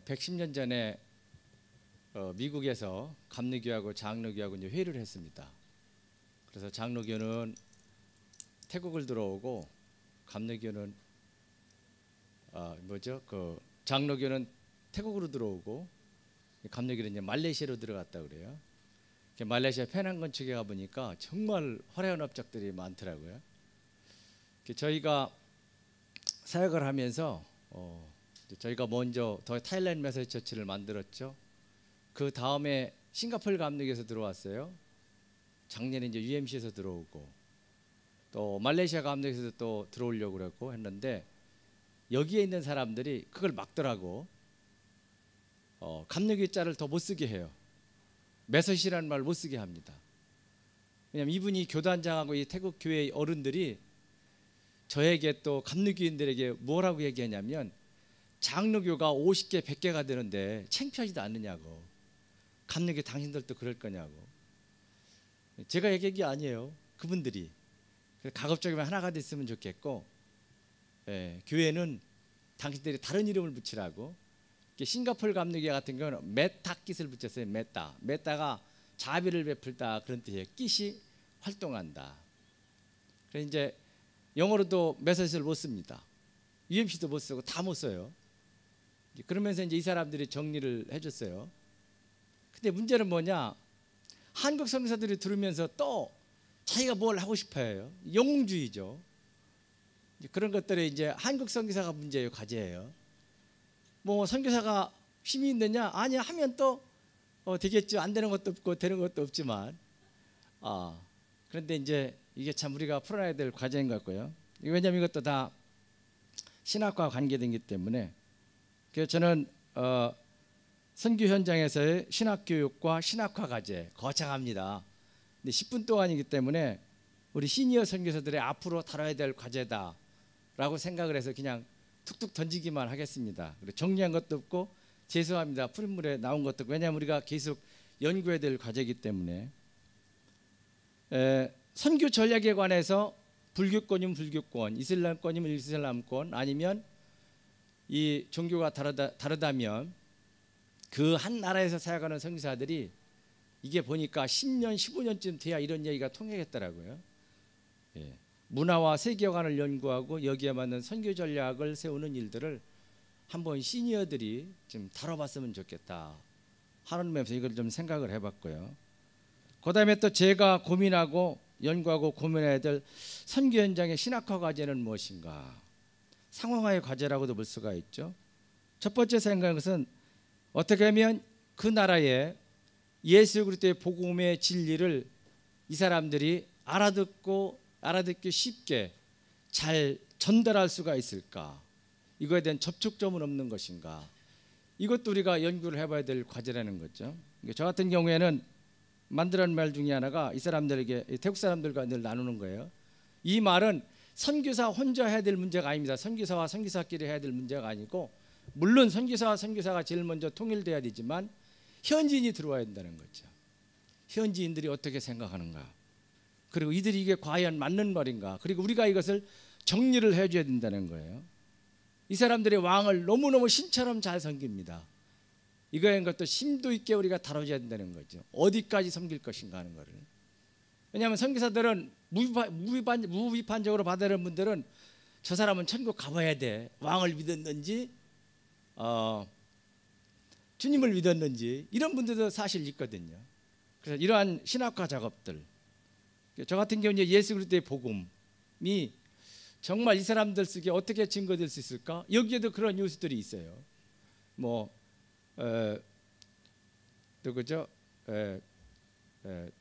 110년 전에 미국에서 감리교하고 장로교하고 이제 회의를 했습니다. 그래서 장로교는 태국을 들어오고 감리교는 장로교는 태국으로 들어오고 감리교는 이제 말레이시아로 들어갔다 그래요. 말레이시아 페낭 건축에 가 보니까 정말 화려한 업적들이 많더라고요. 저희가 사역을 하면서 저희가 먼저 더 타일랜드 메시지 처치를 만들었죠. 그 다음에 싱가포르 감리교에서 들어왔어요. 작년에 이제 UMC에서 들어오고 또 말레이시아 감리교에서 또 들어오려고 그랬고 했는데 여기에 있는 사람들이 그걸 막더라고. 감리교 자를 더 못 쓰게 해요. 메서시라는 말 못 쓰게 합니다. 왜냐하면 이분이 교단장하고 이 태국 교회 어른들이 저에게 또 감리교인들에게 뭐라고 얘기하냐면 장로교가 50개 100개가 되는데 창피하지도 않느냐고. 감리교 당신들도 그럴 거냐고. 제가 얘기한 게 아니에요. 그분들이. 가급적이면 하나가 됐으면 좋겠고 교회는 당신들이 다른 이름을 붙이라고. 싱가포르 감리교 같은 경우는 메타깃을 붙였어요. 메타가 자비를 베풀다 그런 뜻이에요. 깃이 활동한다. 그래서 이제 영어로도 메시지를 못 씁니다. UMC도 못 쓰고 다 못 써요. 그러면서 이제 이 사람들이 정리를 해줬어요. 근데 문제는 뭐냐? 한국 선교사들이 들으면서 또 자기가 뭘 하고 싶어해요. 영웅주의죠. 그런 것들이 이제 한국 선교사가 문제예요. 과제예요. 뭐 선교사가 힘이 있느냐? 아니 하면 또 되겠죠. 안 되는 것도 없고 되는 것도 없지만 그런데 이제 이게 참 우리가 풀어야 될 과제인 것 같고요. 왜냐하면 이것도 다 신학과 관계되기 때문에 그래서 저는 선교 현장에서의 신학교육과 신학화 과제 거창합니다. 근데 10분 동안이기 때문에 우리 시니어 선교사들의 앞으로 다뤄야 될 과제다라고 생각을 해서 그냥 툭툭 던지기만 하겠습니다. 그리고 정리한 것도 없고 죄송합니다. 푸른 물에 나온 것도 없고 왜냐하면 우리가 계속 연구해야 될 과제이기 때문에 선교 전략에 관해서 불교권이면 불교권, 이슬람권이면 이슬람권 아니면 이 종교가 다르다면 그 한 나라에서 사역하는 선교사들이 이게 보니까 10년, 15년쯤 돼야 이런 얘기가 통하겠더라고요. 문화와 세계관을 연구하고 여기에 맞는 선교 전략을 세우는 일들을 한번 시니어들이 좀 다뤄봤으면 좋겠다 하는 면에서 이걸 좀 생각을 해봤고요. 그 다음에 또 제가 고민하고 연구하고 고민해야 될 선교 현장의 신학화 과제는 무엇인가? 상황화의 과제라고도 볼 수가 있죠. 첫 번째 생각한 것은 어떻게 하면 그 나라의 예수 그리스도의 복음의 진리를 이 사람들이 알아듣기 쉽게 잘 전달할 수가 있을까? 이거에 대한 접촉점은 없는 것인가? 이것도 우리가 연구를 해봐야 될 과제라는 거죠. 저 같은 경우에는 만들어낸 말 중에 하나가 이 사람들에게 태국 사람들과 늘 나누는 거예요. 이 말은 선교사 혼자 해야 될 문제가 아닙니다. 선교사와 선교사끼리 해야 될 문제가 아니고 물론 선교사와 선교사가 제일 먼저 통일돼야 되지만 현지인이 들어와야 된다는 거죠. 현지인들이 어떻게 생각하는가? 그리고 이들이 이게 과연 맞는 말인가? 그리고 우리가 이것을 정리를 해줘야 된다는 거예요. 이 사람들의 왕을 너무너무 신처럼 잘 섬깁니다. 이거인 것도 심도 있게 우리가 다뤄줘야 된다는 거죠. 어디까지 섬길 것인가 하는 거를. 왜냐하면 선교사들은 무비판적으로 받아들이는 분들은 저 사람은 천국 가봐야 돼. 왕을 믿었는지 주님을 믿었는지 이런 분들도 사실 있거든요. 그래서 이러한 신학화 작업들 저 같은 경우 예수 그리스도의 복음이 정말 이 사람들 속에 어떻게 증거될 수 있을까? 여기에도 그런 요소들이 있어요. 누구죠?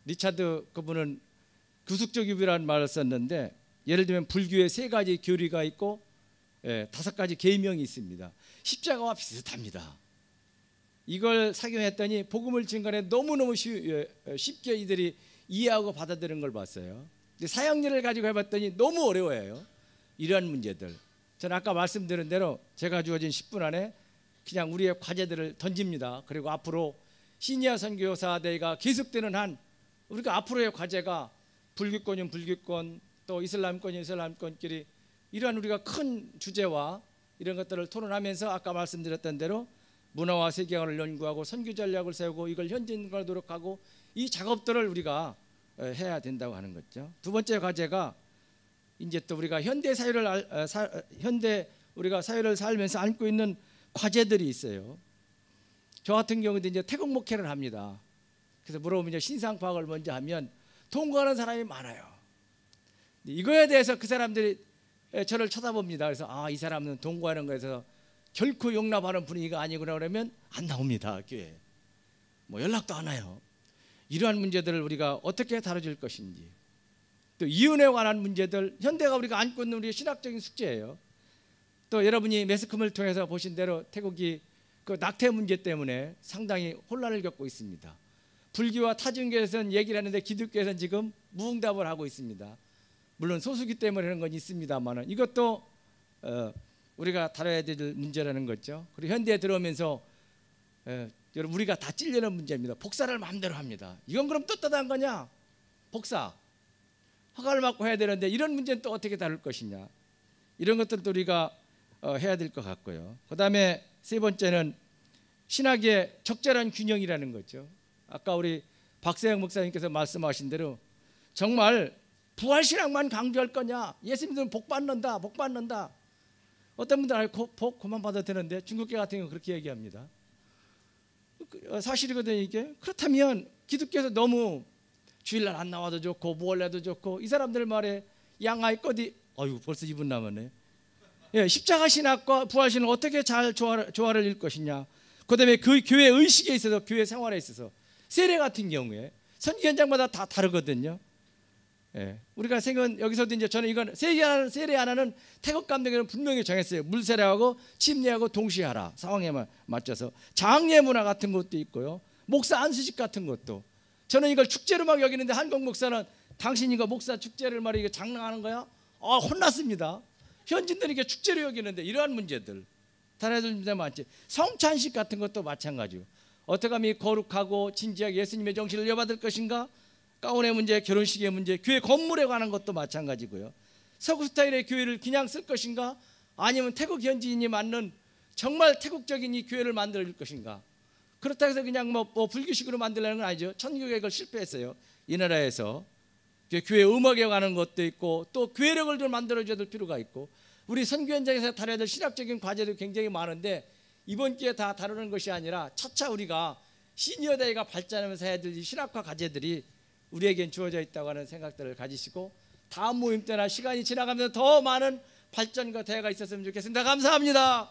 리차드 그분은 구속적 유비라는 말을 썼는데 예를 들면 불교에 3가지 교리가 있고 5가지 계명이 있습니다. 십자가와 비슷합니다. 이걸 착용했더니 복음을 증거해 너무너무 쉽게 이들이 이해하고 받아들이는 걸 봤어요. 근데 사역률을 가지고 해봤더니 너무 어려워요. 이러한 문제들. 저는 아까 말씀드린 대로 제가 주어진 10분 안에 그냥 우리의 과제들을 던집니다. 그리고 앞으로 시니어 선교사 대회가 계속되는 한 우리가 앞으로의 과제가 불교권이면 불교권 또 이슬람권이면 이슬람권끼리 이러한 우리가 큰 주제와 이런 것들을 토론하면서 아까 말씀드렸던 대로 문화와 세계관을 연구하고 선교 전략을 세우고 이걸 현지인과 노력하고 이 작업들을 우리가 해야 된다고 하는 거죠. 두 번째 과제가 이제 또 우리가 현대 사회를 우리가 사회를 살면서 안고 있는 과제들이 있어요. 저 같은 경우도 이제 태국 목회를 합니다. 그래서 물어보면 이제 신상 파악을 먼저 하면 통과하는 사람이 많아요. 이거에 대해서 그 사람들이 저를 쳐다봅니다. 그래서 이 사람은 동거하는 거에서 결코 용납하는 분위기가 아니구나 그러면 안 나옵니다. 교회 뭐 연락도 안 와요. 이러한 문제들을 우리가 어떻게 다뤄줄 것인지, 또 이혼에 관한 문제들, 현대가 우리가 안고 있는 우리의 신학적인 숙제예요. 또 여러분이 매스컴을 통해서 보신 대로 태국이 그 낙태 문제 때문에 상당히 혼란을 겪고 있습니다. 불교와 타종교에서는 얘기를 하는데 기독교에서는 지금 무응답을 하고 있습니다. 물론 소수기 때문에 그런 건 있습니다만 이것도 우리가 다뤄야 될 문제라는 거죠. 그리고 현대에 들어오면서 여러분 우리가 다 찔리는 문제입니다. 복사를 마음대로 합니다. 이건 그럼 떳떳한 거냐? 복사 허가를 받고 해야 되는데 이런 문제는 또 어떻게 다룰 것이냐? 이런 것들도 우리가 해야 될 것 같고요. 그 다음에 세 번째는 신학의 적절한 균형이라는 거죠. 아까 우리 박세영 목사님께서 말씀하신 대로 정말 부활신앙만 강조할 거냐? 예수 믿으면 복 받는다, 복 받는다. 어떤 분들은 복 그만 받아도 되는데 중국계 같은 경우 그렇게 얘기합니다. 사실이거든요 이게. 그렇다면 기독교에서 너무 주일날 안 나와도 좋고 무월날도 좋고 이 사람들 말에 양아의 꺼디 벌써 2분 남았네. 십자가 신학과 부활신을 어떻게 잘 조화를 이룰 것이냐. 그 다음에 그 교회 의식에 있어서 교회 생활에 있어서 세례 같은 경우에 선교 현장마다 다 다르거든요. 우리가 여기서도 이제 저는 이건 세례 하나는 태국 감독에는 분명히 정했어요. 물세례하고 침례하고 동시에 하라. 상황에 맞춰서. 장례 문화 같은 것도 있고요. 목사 안수식 같은 것도. 저는 이걸 축제로만 여기는데 한국 목사는 당신 이거 목사 축제를 말이야 장난하는 거야? 혼났습니다. 현지인들이 이게 축제로 여기는데 이러한 문제들 다른 문제 많지. 성찬식 같은 것도 마찬가지고. 어떻게 하면 거룩하고 진지하게 예수님의 정신을 이어받을 것인가? 가운의 문제, 결혼식의 문제, 교회 건물에 관한 것도 마찬가지고요. 서구 스타일의 교회를 그냥 쓸 것인가? 아니면 태국 현지인이 맞는 정말 태국적인 이 교회를 만들어 줄 것인가? 그렇다고 해서 그냥 뭐 불교식으로 만들려는 건 아니죠. 천주교가 이걸 실패했어요. 이 나라에서. 교회 음악에 관한 것도 있고 또 교회력을 좀 만들어줘야 될 필요가 있고 우리 선교 현장에서 다뤄야 될 신학적인 과제도 굉장히 많은데 이번 기회에 다 다루는 것이 아니라 차차 우리가 시니어 대회가 발전하면서 해야 될 신학과 과제들이 우리에겐 주어져 있다고 하는 생각들을 가지시고 다음 모임 때나 시간이 지나가면서 더 많은 발전과 대회가 있었으면 좋겠습니다. 감사합니다.